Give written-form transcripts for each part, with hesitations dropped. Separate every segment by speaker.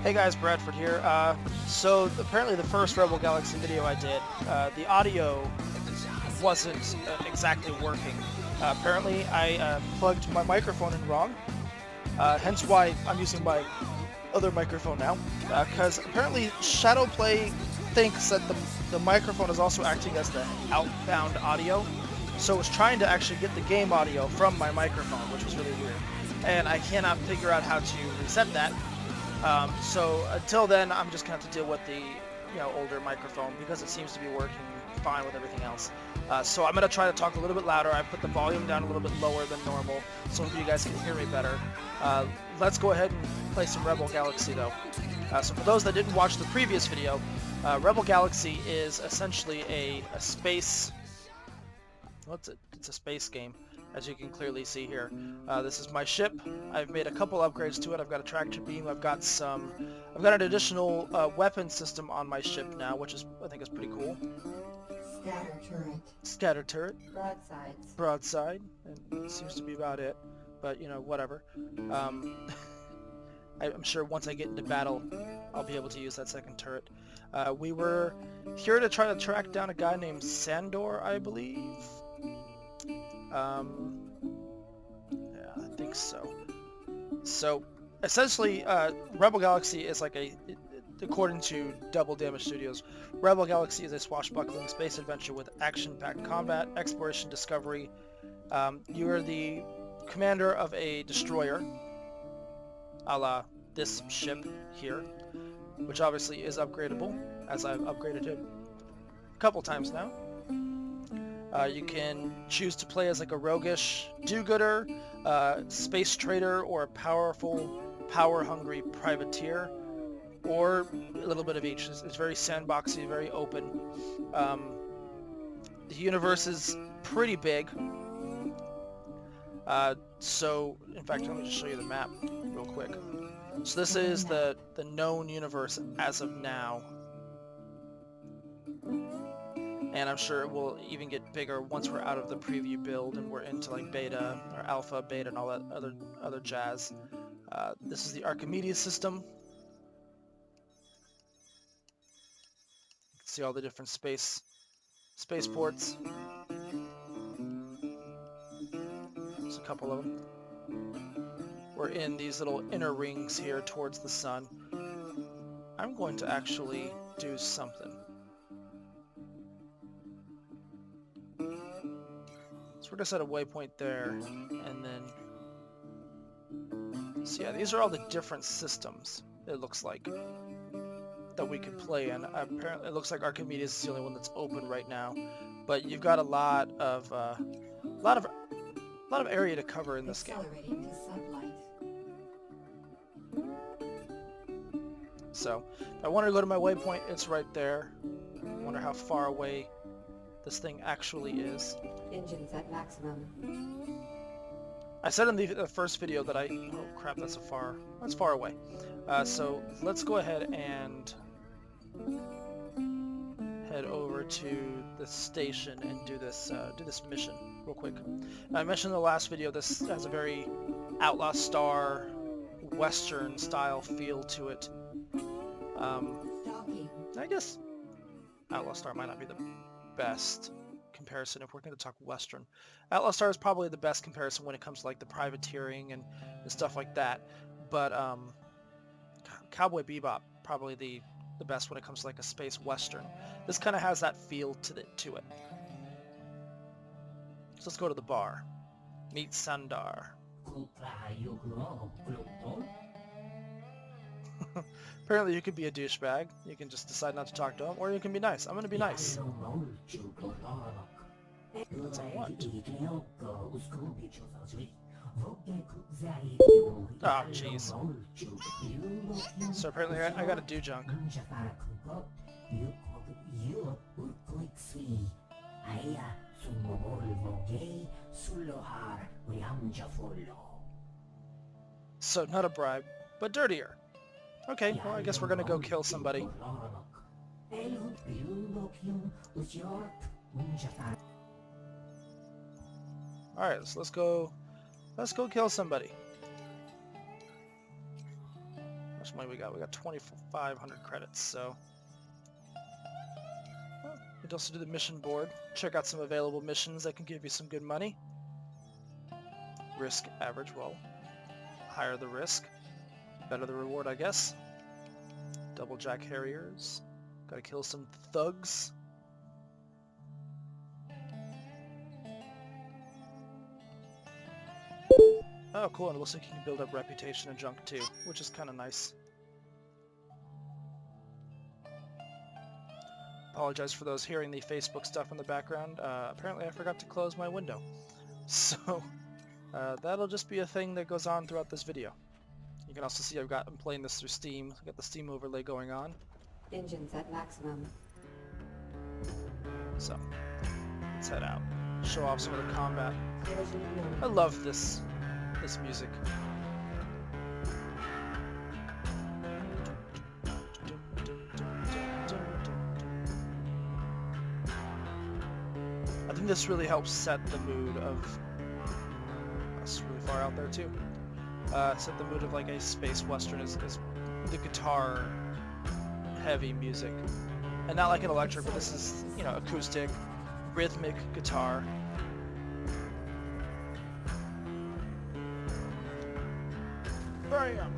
Speaker 1: Hey guys, Bradford here. So apparently the first Rebel Galaxy video I did, the audio wasn't exactly working. Apparently I plugged my microphone in wrong, hence why I'm using my other microphone now, because apparently Shadowplay thinks that the microphone is also acting as the outbound audio, so it's trying to actually get the game audio from my microphone, which was really weird. And I cannot figure out how to reset that. So until then, I'm just going to have to deal with the older microphone because it seems to be working fine with everything else. So I'm going to try to talk a little bit louder. I put the volume down a little bit lower than normal so you guys can hear me better. Let's go ahead and play some Rebel Galaxy though. So for those that didn't watch the previous video, Rebel Galaxy is essentially a space... It's a space game, as you can clearly see here. This is my ship. I've made a couple upgrades to it. I've got a tractor beam. I've got an additional weapon system on my ship now, which I think is pretty cool.
Speaker 2: Scatter turret.
Speaker 1: Scatter turret.
Speaker 2: Broadsides.
Speaker 1: Broadside. And it seems to be about it. But, whatever. I'm sure once I get into battle, I'll be able to use that second turret. We were here to try to track down a guy named Sandor, I believe. Yeah, I think so. So, essentially, Rebel Galaxy is like according to Double Damage Studios, Rebel Galaxy is a swashbuckling space adventure with action-packed combat, exploration, discovery. You are the commander of a destroyer, a la this ship here, which obviously is upgradable, as I've upgraded it a couple times now. You can choose to play as like a roguish do-gooder, space trader, or a powerful, power-hungry privateer, or a little bit of each. It's very sandboxy, very open. The universe is pretty big. So, in fact, let me just show you the map real quick. So this is the known universe as of now. And I'm sure it will even get bigger once we're out of the preview build and we're into like beta or alpha, beta, and all that other jazz. This is the Archimedes system. See all the different spaceports. There's a couple of them. We're in these little inner rings here towards the sun. I'm going to actually do something. So we're going to set a waypoint there, and then... So yeah, these are all the different systems, it looks like, that we could play in. Apparently, it looks like Archimedes is the only one that's open right now, but you've got a lot of area to cover in this game. So, if I wanted to go to my waypoint, it's right there. I wonder how far away this thing actually is.
Speaker 2: Engines at maximum.
Speaker 1: I said in the first video that oh crap, that's far away. So let's go ahead and head over to the station and do this mission real quick. I mentioned in the last video this has a very Outlaw Star Western style feel to it. I guess Outlaw Star might not be the best comparison if we're going to talk Western. Outlaw Star is probably the best comparison when it comes to like the privateering and stuff like that. But Cowboy Bebop probably the best when it comes to like a space Western. This kind of has that feel to it. So let's go to the bar. Meet Sandar. Apparently you could be a douchebag. You can just decide not to talk to him, or you can be nice. I'm gonna be nice. That's all I want. Oh, jeez. So apparently I gotta do junk. So not a bribe, but dirtier. Okay, well I guess we're gonna go kill somebody. Alright, so let's go kill somebody. much money we got? We got 2,500 credits, so... Well, we can also do the mission board. Check out some available missions that can give you some good money. Risk average, well, higher the risk, better the reward, I guess. Double Jack Harriers. Gotta kill some thugs. Oh, cool, and it looks like you can build up reputation and junk too, which is kind of nice. Apologize for those hearing the Facebook stuff in the background. Apparently I forgot to close my window. So, that'll just be a thing that goes on throughout this video. You can also see I'm playing this through Steam. I've got the Steam overlay going on.
Speaker 2: Engines at maximum.
Speaker 1: So, let's head out. Show off some of the combat.
Speaker 2: Collision warning.
Speaker 1: I love this music. I think this really helps set the mood of... That's really far out there too. Set the mood of like a space western is the guitar heavy music. And not like an electric, but this is, you know, acoustic, rhythmic guitar. Bam!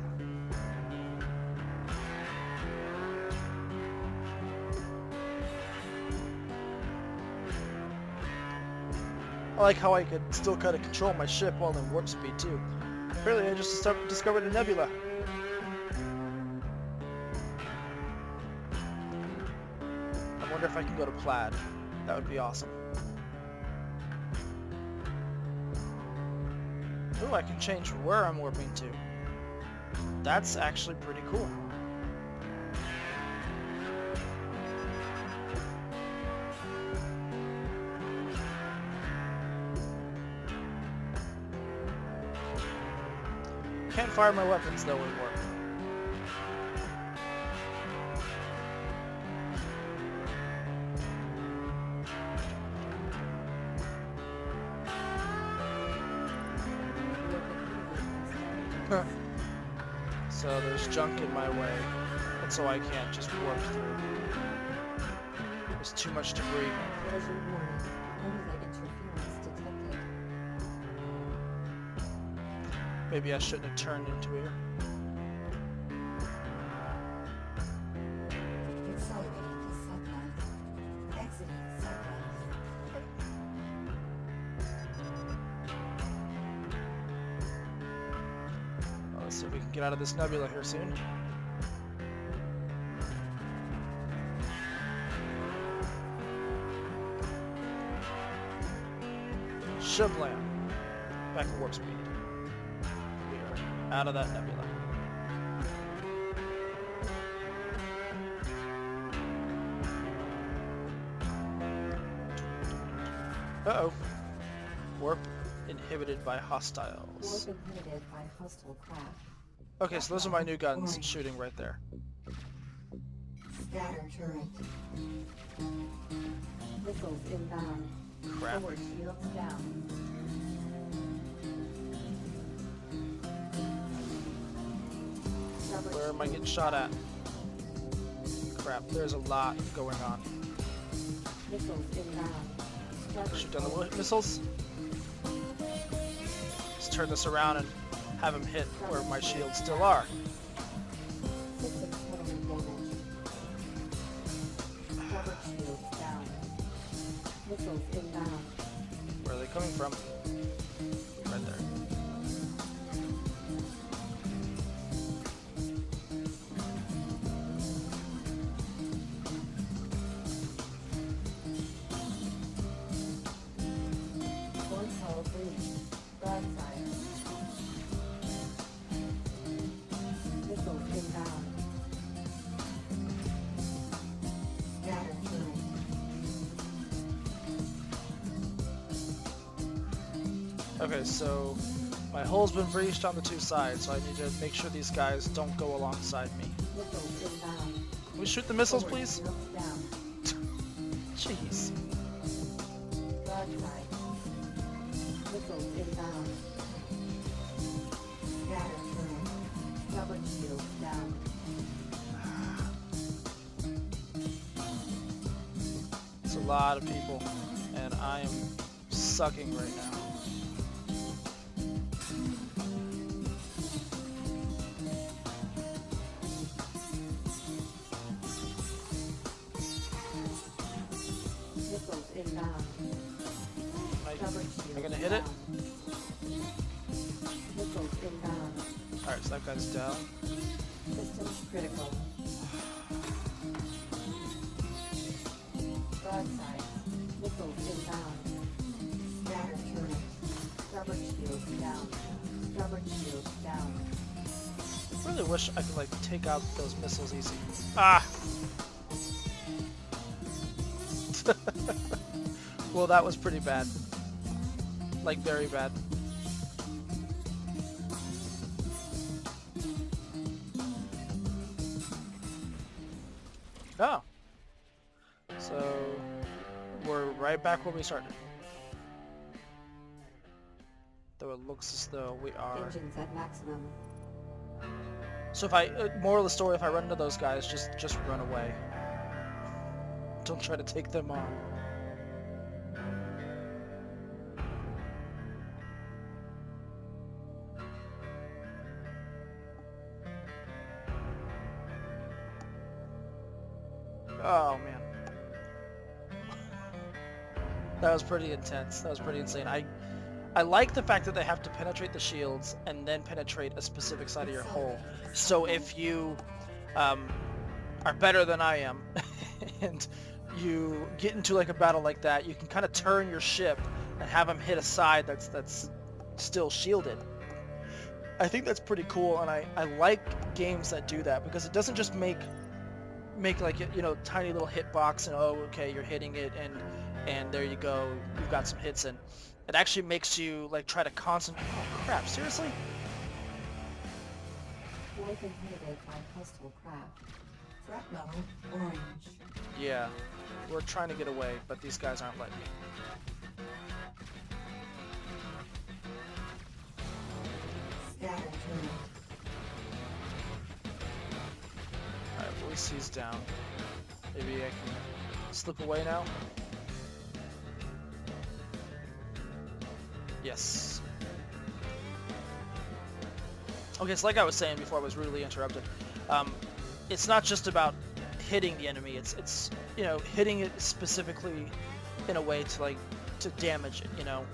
Speaker 1: I like how I could still kind of control my ship while in warp speed too. Apparently I just discovered a nebula. I wonder if I can go to Plaid. That would be awesome. Ooh, I can change where I'm warping to. That's actually pretty cool. Can't fire my weapons though in warp. So there's junk in my way, and so I can't just warp through. There's too much debris.
Speaker 2: Collision warning. Only interference detected.
Speaker 1: Maybe I shouldn't have turned into here.
Speaker 2: Accelerating to sunlight. Exiting sunlight.
Speaker 1: Well, let's see if we can get out of this nebula here soon. Shablam! Back to warp speed. We are out of that nebula. Uh-oh. Warp inhibited by hostiles.
Speaker 2: Warp inhibited by hostile craft.
Speaker 1: Okay, so those are my new guns shooting right there.
Speaker 2: Scatter turret. Missiles inbound.
Speaker 1: Crap.
Speaker 2: Forward shields down. Rubber
Speaker 1: Where am I
Speaker 2: shield
Speaker 1: getting shot at? Crap, there's a lot going on.
Speaker 2: Missiles inbound. Rubber
Speaker 1: Shoot down the
Speaker 2: shield.
Speaker 1: missiles. Let's turn this around and have them hit where my shields still are.
Speaker 2: System totally damaged. Rubber shields down. Missiles inbound.
Speaker 1: Where are they coming from? Right there.
Speaker 2: One hull breached. Broadside. Missiles inbound. Scatter turret.
Speaker 1: Okay, so my hull's been breached on the two sides, so I need to make sure these guys don't go alongside me.
Speaker 2: Missiles inbound.
Speaker 1: Can we shoot the missiles,
Speaker 2: Forward
Speaker 1: please?
Speaker 2: shields down.
Speaker 1: Jeez.
Speaker 2: Broadside. Missiles inbound. Scatter turret. Stubborn shield down.
Speaker 1: It's a lot of people, and I am sucking right now.
Speaker 2: Missiles inbound. Stubborn
Speaker 1: Am I
Speaker 2: shield
Speaker 1: gonna hit it?
Speaker 2: down. Missiles inbound.
Speaker 1: Alright, so that guy's down.
Speaker 2: Systems critical. Broadside. Missiles inbound. Scatter turret. Stubborn shield down. Stubborn shield down.
Speaker 1: I really wish I could like take out those missiles easy. Ah! Well, that was pretty bad. Like, very bad. Oh. So, we're right back where we started. Though it looks as though we are...
Speaker 2: Engines at maximum.
Speaker 1: So if I... moral of the story, if I run into those guys, just run away. Don't try to take them on. Oh, man. That was pretty intense. That was pretty insane. I like the fact that they have to penetrate the shields and then penetrate a specific side of your hull. So if you are better than I am and you get into like a battle like that, you can kind of turn your ship and have them hit a side that's still shielded. I think that's pretty cool, and I like games that do that because it doesn't just make like, you know, tiny little hitbox and oh, okay, you're hitting it and there you go, you've got some hits in. It actually makes you like try to concentrate. Oh crap! Seriously?
Speaker 2: Life inhibited by hostile craft. Threat level orange.
Speaker 1: Yeah, we're trying to get away, but these guys aren't letting me.
Speaker 2: Scatter turret.
Speaker 1: Alright, at least he's down. Maybe I can slip away now? Yes. Okay, so like I was saying before I was rudely interrupted, it's not just about hitting the enemy, it's you know, hitting it specifically in a way to damage it, you know.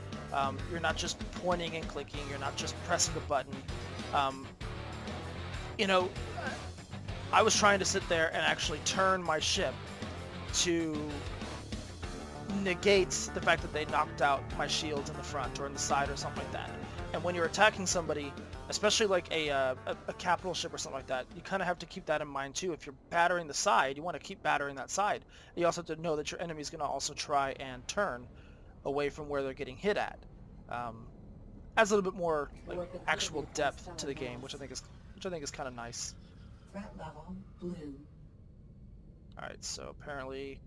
Speaker 1: You're not just pointing and clicking, you're not just pressing a button. You know, I was trying to sit there and actually turn my ship to negate the fact that they knocked out my shields in the front or in the side or something like that. And when you're attacking somebody, especially like a capital ship or something like that, you kind of have to keep that in mind too. If you're battering the side, you want to keep battering that side. You also have to know that your enemy's going to also try and turn away from where they're getting hit at. Adds a little bit more like actual depth to the game, which I think is kind of nice.
Speaker 2: Threat level blue.
Speaker 1: All right, so apparently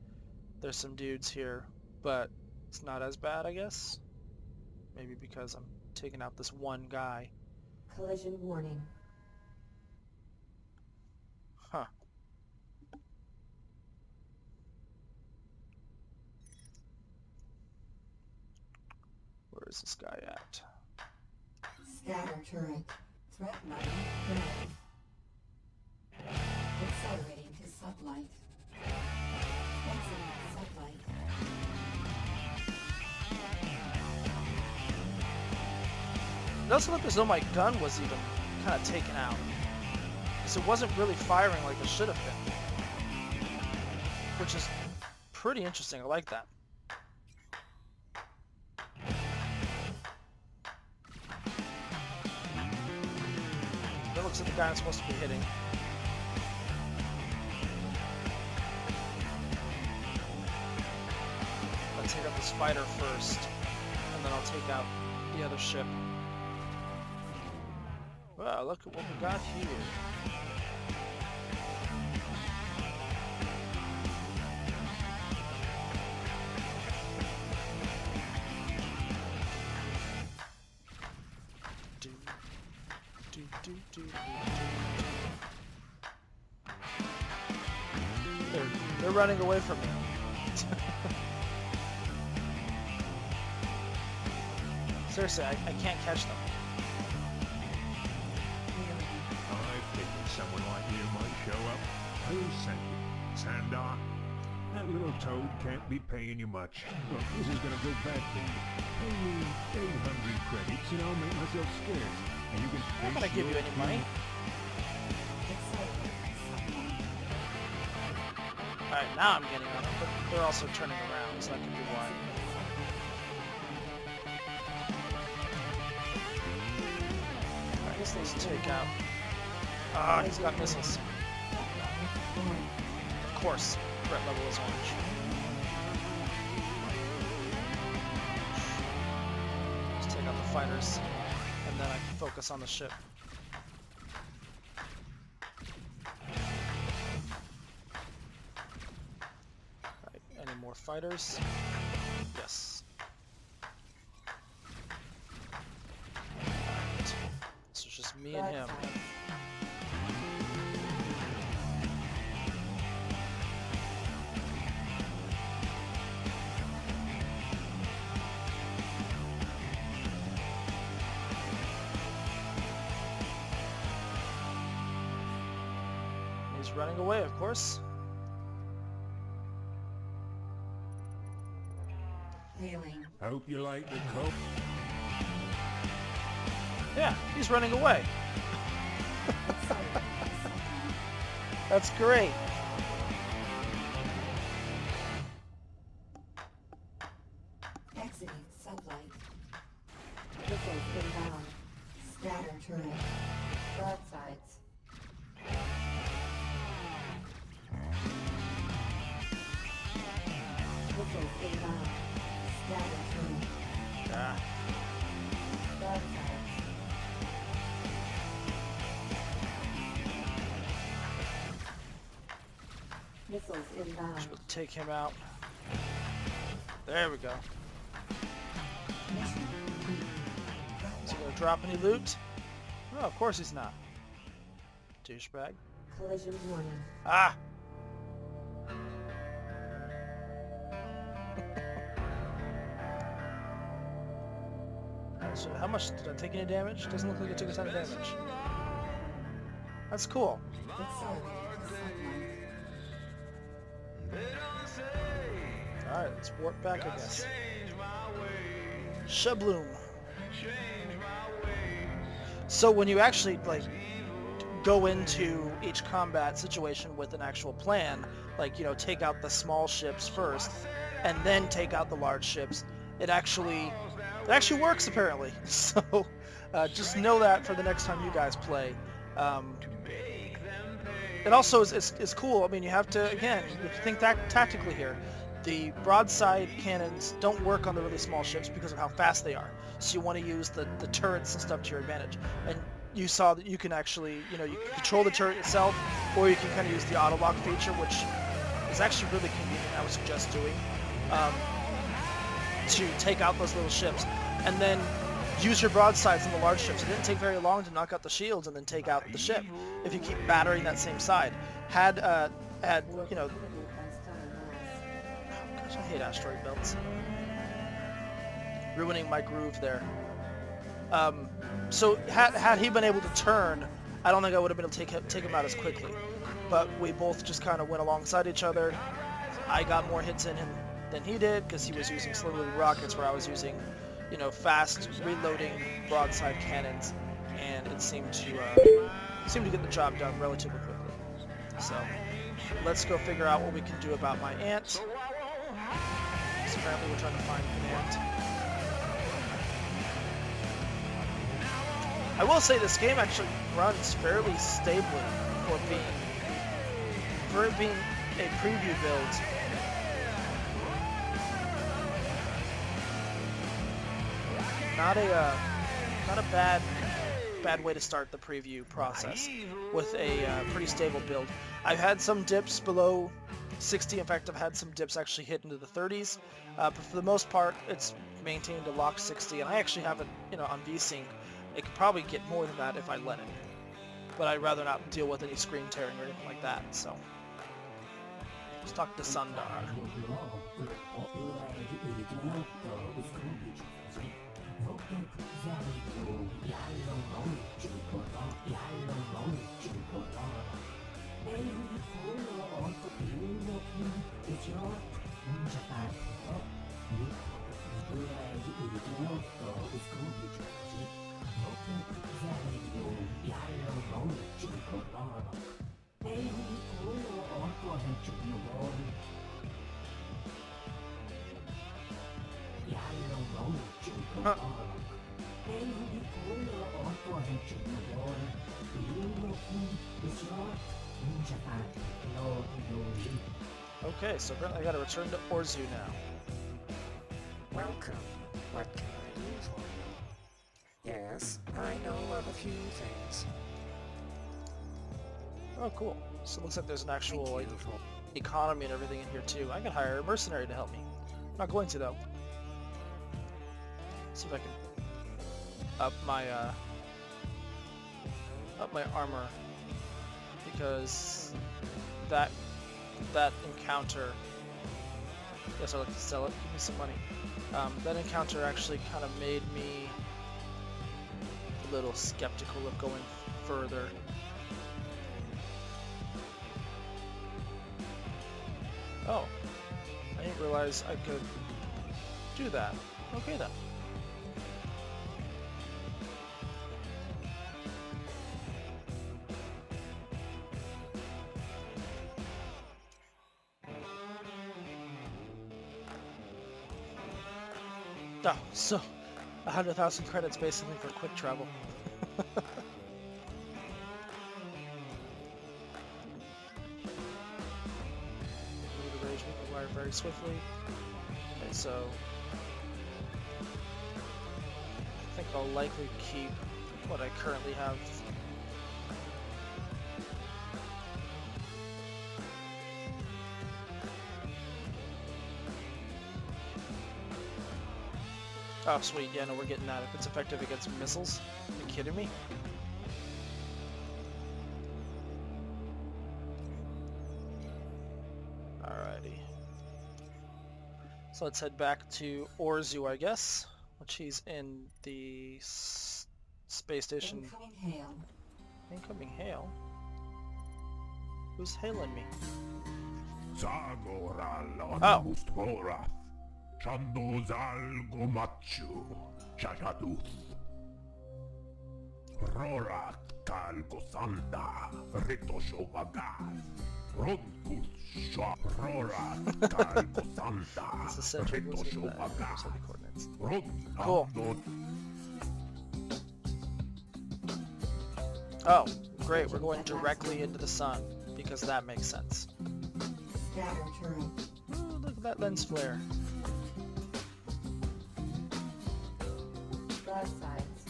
Speaker 1: there's some dudes here, but it's not as bad, I guess. Maybe because I'm taking out this one guy.
Speaker 2: Collision warning.
Speaker 1: Huh. Where is this guy at?
Speaker 2: Scatter turret. Threat level red. Accelerating to sublight. Exiting sublight.
Speaker 1: It doesn't look as though my gun was even kind of taken out, because it wasn't really firing like it should have been, which is pretty interesting. I like that. That looks like the guy I'm supposed to be hitting. Let's take out this fighter first, and then I'll take out the other ship. Wow, look at what we got here. Do, do, do, do, do, do. They're running away from me. Seriously, I can't catch them.
Speaker 3: I figured someone like you might show up. Who sent you? Sandar? That little toad can't be paying you much. Look, this is gonna go bad for you. Pay me 800 credits and I'll make myself scarce. And you can
Speaker 1: I'm not gonna give you any money. Alright, now I'm getting on them, but they're also turning around, so that could be why. I guess let's take out... Ah, he's got missiles. Of course, threat level is orange. Just take out the fighters, and then I can focus on the ship. Alright, any more fighters? Yes. Alright. So it's just me and him. He's running away, of course.
Speaker 2: Hailing.
Speaker 3: Hope you like the coke.
Speaker 1: Yeah, he's running away. That's great.
Speaker 2: Exiting sublight. Missiles inbound. Scatter turret. Broadsides. Missiles inbound. Scatter turret.
Speaker 1: Ah,
Speaker 2: Broadsides. Missiles inbound.
Speaker 1: should take him out. There we go.
Speaker 2: Mission complete.
Speaker 1: Is he gonna drop any loot? No, of course he's not. Douchebag.
Speaker 2: Collision warning.
Speaker 1: Ah! So how much did I take any damage? Doesn't look like I took a ton of damage. That's cool.
Speaker 2: Accelerating sublight.
Speaker 1: Alright, let's warp back, I guess. Shabloom. So when you actually, like, go into each combat situation with an actual plan, like, you know, take out the small ships first, and then take out the large ships, it actually works, apparently. So, just know that for the next time you guys play. It also is cool. I mean, you have to, again, you have to think tactically here. The broadside cannons don't work on the really small ships because of how fast they are. So you want to use the turrets and stuff to your advantage. And you saw that you can actually, you know, you can control the turret itself, or you can kind of use the auto lock feature, which is actually really convenient. I would suggest doing to take out those little ships, and then use your broadsides on the large ships. It didn't take very long to knock out the shields and then take out the ship if you keep battering that same side. Had you know, gosh, I hate asteroid belts. Ruining my groove there. So had he been able to turn, I don't think I would have been able to take him out as quickly. But we both just kind of went alongside each other. I got more hits in him than he did because he was using slow-moving rockets, where I was using, you know, fast reloading broadside cannons, and it seemed to get the job done relatively quickly. So let's go figure out what we can do about my ant. So apparently we're trying to find an ant. I will say this game actually runs fairly stably for it being a preview build. Not a bad way to start the preview process with a pretty stable build. I've had some dips below 60. In fact, I've had some dips actually hit into the 30s. But for the most part, it's maintained a locked 60, and I actually have it, you know, on VSync. It could probably get more than that if I let it, but I'd rather not deal with any screen tearing or anything like that. So Let's talk to Sundar. Huh. Okay, so apparently I gotta return to Orzu now.
Speaker 4: Welcome. What can I do for you? Yes, I know of a few things.
Speaker 1: Oh, cool. So it looks like there's an actual
Speaker 4: Thank
Speaker 1: like
Speaker 4: you for...
Speaker 1: economy and everything in here too. I can hire a mercenary to help me. I'm not going to though. See if I can up my armor, because that encounter. Yes, I'd like to sell it. Give me some money. That encounter actually kind of made me a little skeptical of going further. Oh, I didn't realize I could do that. Okay then. Oh, so 100,000 credits basically for quick travel. Move the rage movement wire very swiftly. Okay, so I think I'll likely keep what I currently have. Oh, sweet. Yeah, no, we're getting that. If it's effective against missiles. Are you kidding me? Alrighty. So let's head back to Orzu, I guess, which he's in the space station.
Speaker 2: Incoming hail.
Speaker 1: Incoming hail? Who's hailing me?
Speaker 3: Zagoral Mustora. Chandozal Gomachu. Shashaduth. Rorat Kalkosanda. Retoshovagas. Ronkus Shop. Rorat Kalkosanda.
Speaker 1: This is central
Speaker 3: Retoshovagas.
Speaker 1: coordinates.
Speaker 3: Cool.
Speaker 1: Oh, great. We're going directly into the sun, because that makes sense.
Speaker 2: Scatter turret.
Speaker 1: Ooh, look at that lens flare.
Speaker 2: Broadsides.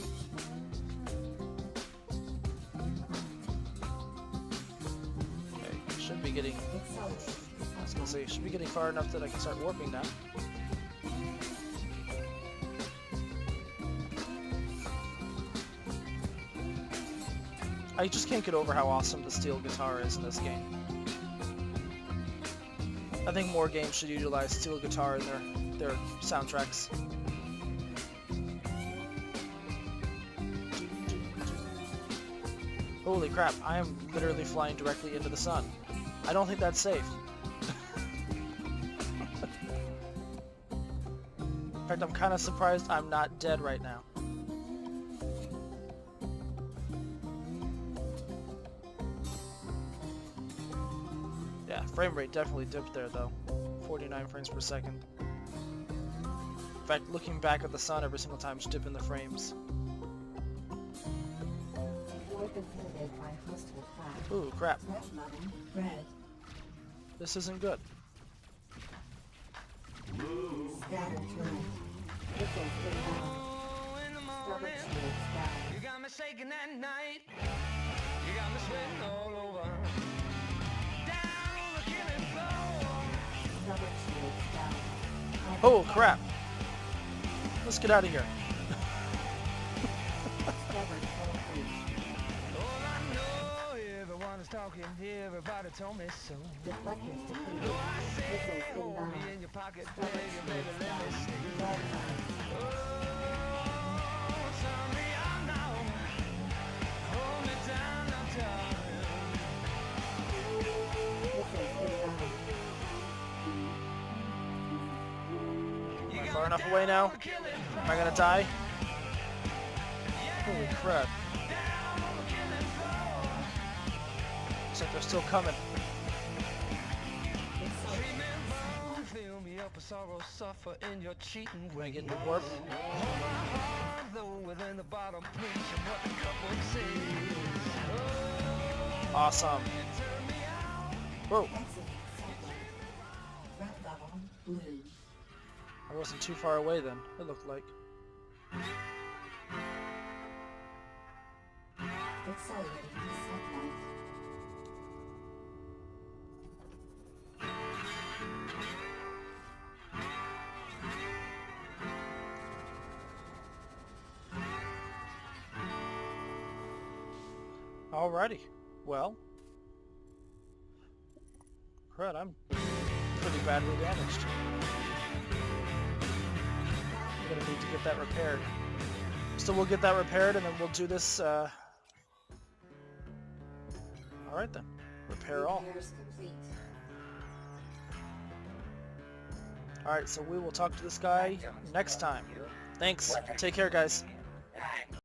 Speaker 1: Okay, should be getting...
Speaker 2: Accelerate.
Speaker 1: I was gonna say, should be getting far enough that I can start warping now. I just can't get over how awesome the steel guitar is in this game. I think more games should utilize steel guitar in their soundtracks. Holy crap, I am literally flying directly into the sun. I don't think that's safe. In fact, I'm kind of surprised I'm not dead right now. Yeah, frame rate definitely dipped there though. 49 frames per second. In fact, looking back at the sun every single time is dipping the frames.
Speaker 2: Weapon pivoted by hostile craft.
Speaker 1: Ooh, crap.
Speaker 2: Threat level red.
Speaker 1: This isn't good.
Speaker 2: Scatter turret. Missiles inbound. Starboard shields down.
Speaker 5: You got me shaking at night. You got me sweating all over. Down on the killing floor.
Speaker 2: Starboard shields down.
Speaker 1: Oh, crap. Let's get out of here.
Speaker 2: Starboard turret breach.
Speaker 5: All I know is the one was talking, everybody told me so.
Speaker 2: Deflectors depleted.
Speaker 5: Though I say,
Speaker 2: Missiles
Speaker 5: hold
Speaker 2: inbound.
Speaker 5: me in your pocket,
Speaker 2: Scrubber
Speaker 5: baby, baby,
Speaker 2: shields
Speaker 5: let me
Speaker 2: down.
Speaker 5: see.
Speaker 2: Broadside.
Speaker 5: Oh, turn me on now. Hold me down now, darling.
Speaker 2: Missiles inbound.
Speaker 1: Am I far enough away now? Am I gonna die? Holy crap. Looks like they're still coming.
Speaker 5: Fill me up with sorrow, suffer in your cheating
Speaker 1: Can I
Speaker 5: way.
Speaker 1: get in the warp?
Speaker 5: Though within the bottom, preaching what the couple says.
Speaker 1: Awesome. Whoa,
Speaker 2: Exiting sector. Threat level blue.
Speaker 1: I wasn't too far away then, it looked like.
Speaker 2: Accelerating to sunlight.
Speaker 1: Alrighty. Well. Crud, I'm pretty badly damaged. I'm gonna need to get that repaired. So we'll get that repaired and then we'll do this, Alright then. Repair all.
Speaker 2: Repairs complete.
Speaker 1: Alright, so we will talk to this guy next time. Thanks. Take care, guys.